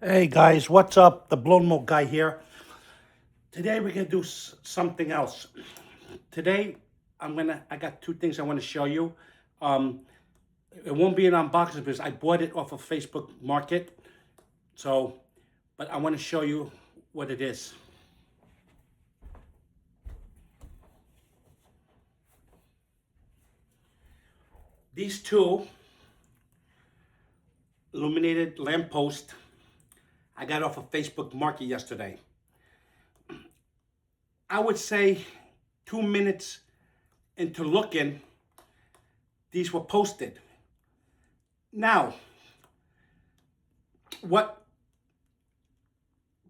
Hey guys, what's up? The BlowMold guy here. Today we're gonna do something else. Today I got two things I want to show you. Um, it won't be an unboxing because I bought it off of Facebook Market. So, but I want to show you what it is. These two illuminated lamppost I got off of Facebook Market yesterday. I would say 2 minutes into looking, these were posted. Now, what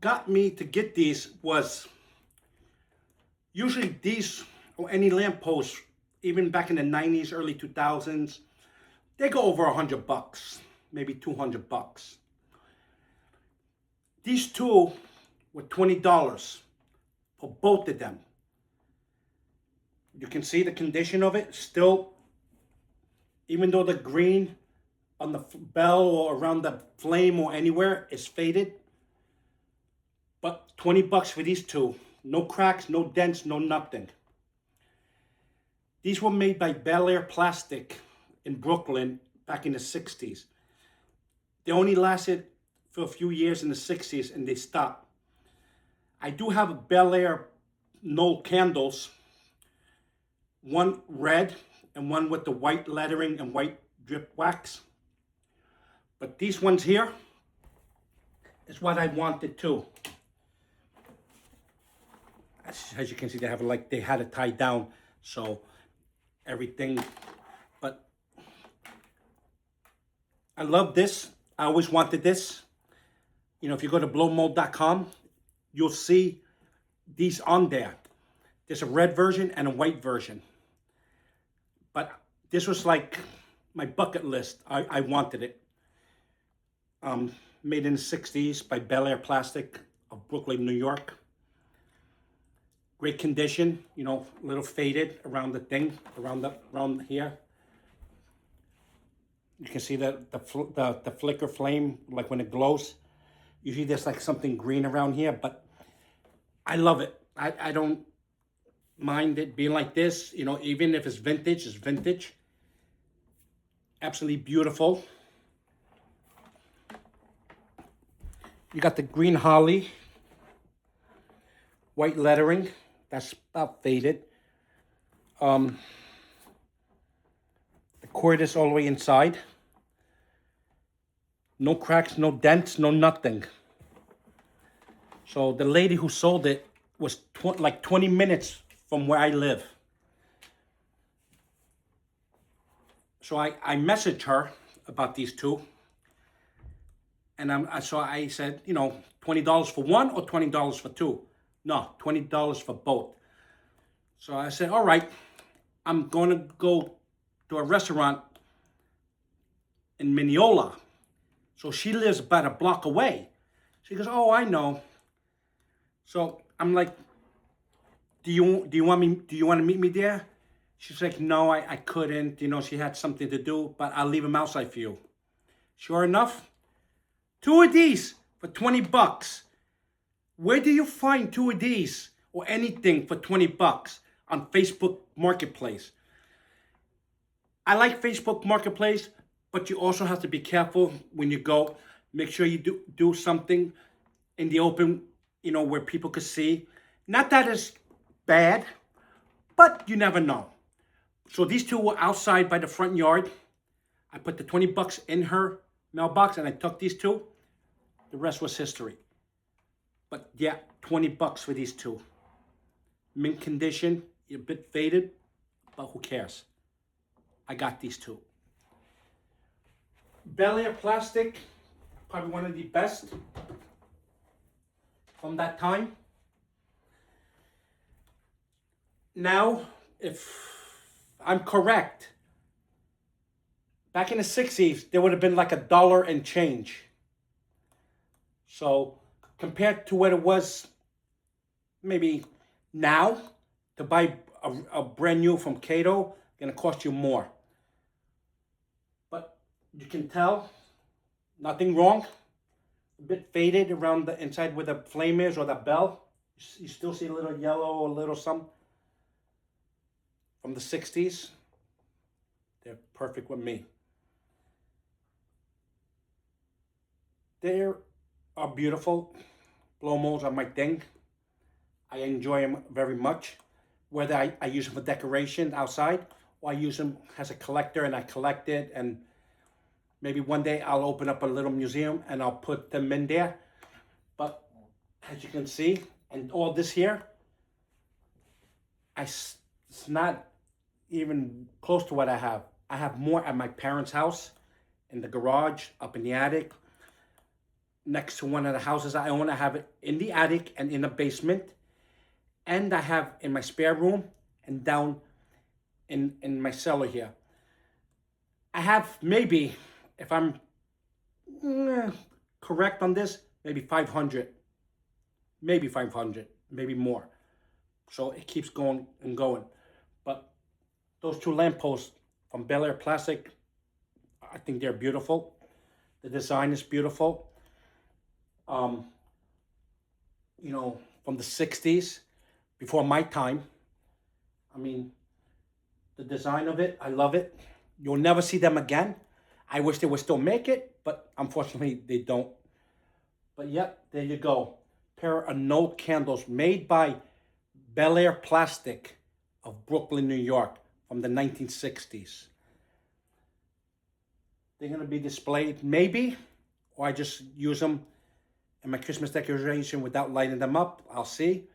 got me to get these was usually these or any lamppost, even back in the 90s, early 2000s, they go over $100, maybe $200. These two were $20 for both of them. You can see the condition of it still, even though the green on the bell or around the flame or anywhere is faded. But $20 for these two. No cracks, no dents, no nothing. These were made by Bel-Air Plastic in Brooklyn back in the 60s. They only lasted for a few years in the 60s and they stopped. I do have a Bel-Air Knoll candles, one red and one with the white lettering and white drip wax. But these ones here is what I wanted too. As you can see, they had it tied down, so everything. But I love this. I always wanted this. You know, if you go to BlowMold.com, you'll see these on there. There's a red version and a white version. But this was like my bucket list. I wanted it. Made in the 60s by Bel-Air Plastic of Brooklyn, New York. Great condition, you know, a little faded around the thing, around here. You can see the flicker flame, like when it glows. Usually there's like something green around here, but I love it. I don't mind it being like this. You know, even if it's vintage, it's vintage. Absolutely beautiful. You got the green holly, white lettering. That's about faded. The cord is all the way inside. No cracks, no dents, no nothing. So the lady who sold it was like 20 minutes from where I live. So I messaged her about these two. And so I said, you know, $20 for one or $20 for two? No, $20 for both. So I said, all right, I'm going to go to a restaurant in Mineola. So she lives about a block away. She goes, oh, I know. So I'm like, do you want to meet me there? She's like, no, I couldn't. You know, she had something to do, but I'll leave them outside for you. Sure enough, two of these for $20. Where do you find two of these or anything for $20 on Facebook Marketplace? I like Facebook Marketplace, but you also have to be careful when you go. Make sure you do something in the open, you know, where people could see. Not that it's bad, but you never know. So these two were outside by the front yard. I put the $20 in her mailbox and I took these two. The rest was history. But yeah, $20 for these two. Mint condition, a bit faded, but who cares? I got these two. Bel-Air Plastic, probably one of the best from that time. Now, if I'm correct, back in the 60s, there would have been like $1 and change. So compared to what it was maybe now, to buy a brand new from Cato, gonna cost you more. But you can tell, nothing wrong. a bit faded around the inside where the flame is or the bell. You still see a little yellow, a little some from the 60s. They're perfect with me. They are beautiful. Blow molds are my thing. I enjoy them very much. Whether I use them for decoration outside or I use them as a collector and I collect it, and maybe one day I'll open up a little museum and I'll put them in there. But as you can see, and all this here, it's not even close to what I have. I have more at my parents' house, in the garage, up in the attic. Next to one of the houses I own, I have it in the attic and in the basement. And I have in my spare room and down in my cellar here. I have maybe, if I'm correct on this, maybe 500. Maybe 500, maybe more. So it keeps going and going. But those two lampposts from Bel-Air Plastic, I think they're beautiful. The design is beautiful. You know, from the 60s, before my time. I mean, the design of it, I love it. You'll never see them again. I wish they would still make it, but unfortunately they don't. But yep, there you go. Pair of no candles made by Bel-Air Plastic of Brooklyn, New York from the 1960s. They're going to be displayed maybe, or I just use them in my Christmas decoration without lighting them up. I'll see.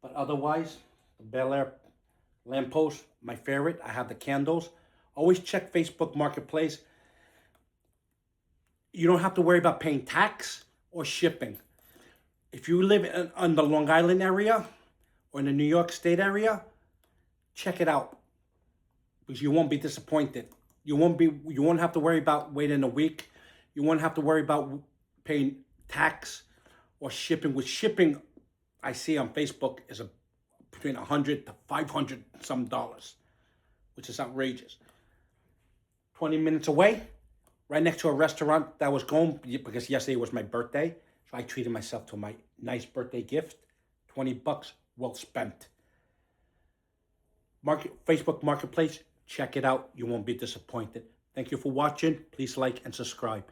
But otherwise, the Bel-Air lamppost, my favorite. I have the candles. Always check Facebook Marketplace. You don't have to worry about paying tax or shipping. If you live in the Long Island area or in the New York State area, check it out, because you won't be disappointed. You won't have to worry about waiting a week. You won't have to worry about paying tax or shipping. With shipping, I see on Facebook is between $100 to $500 some dollars, which is outrageous. 20 minutes away, right next to a restaurant that was going, because yesterday was my birthday, so I treated myself to my nice birthday gift. $20 well spent. Facebook Marketplace, check it out. You won't be disappointed. Thank you for watching. Please like and subscribe.